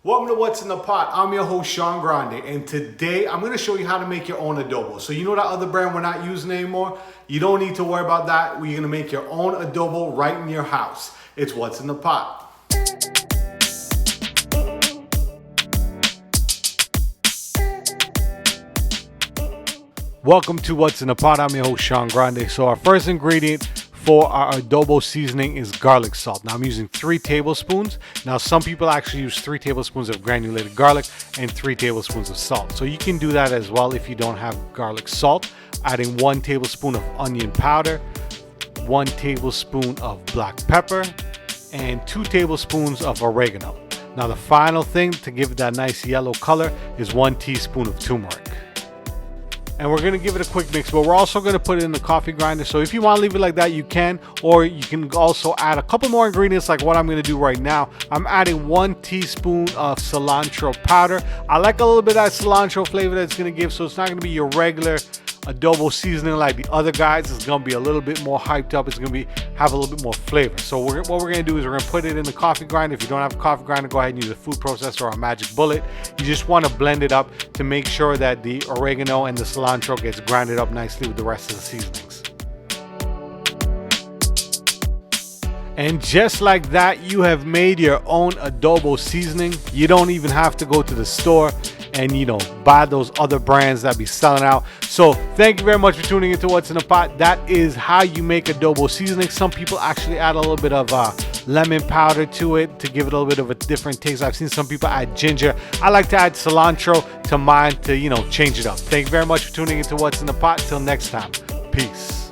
Welcome to What's in the Pot. I'm your host, Sean Grande, and today I'm going to show you how to make your own adobo. So you know that other brand we're not using anymore? You don't need to worry about that. We're going to make your own adobo right in your house. It's What's in the Pot. Welcome to What's in the Pot. I'm your host, Sean Grande. So our first ingredient for our adobo seasoning is garlic salt. Now I'm using 3 tablespoons. Now some people actually use 3 tablespoons of granulated garlic and 3 tablespoons of salt. So you can do that as well if you don't have garlic salt. Adding 1 tablespoon of onion powder, 1 tablespoon of black pepper, and 2 tablespoons of oregano. Now the final thing to give it that nice yellow color is 1 teaspoon of turmeric. And we're going to give it a quick mix, but we're also going to put it in the coffee grinder. So if you want to leave it like that, you can, or you can also add a couple more ingredients like what I'm going to do right now. I'm adding 1 teaspoon of cilantro powder. I like a little bit of that cilantro flavor that it's going to give, so it's not going to be your regular adobo seasoning like the other guys. It's going to be a little bit more hyped up. It's going to have a little bit more flavor. So what we're going to do is we're going to put it in the coffee grinder. If you don't have a coffee grinder, go ahead and use a food processor or a magic bullet. You just want to blend it up to make sure that the oregano and the cilantro gets grinded up nicely with the rest of the seasonings. And just like that, you have made your own adobo seasoning. You don't even have to go to the store and buy those other brands that be selling out. So thank you very much for tuning into What's in the Pot. That is how you make adobo seasoning. Some people actually add a little bit of lemon powder to it to give it a little bit of a different taste. I've seen some people add ginger. I like to add cilantro to mine to change it up. Thank you very much for tuning into What's in the Pot. Till next time, peace.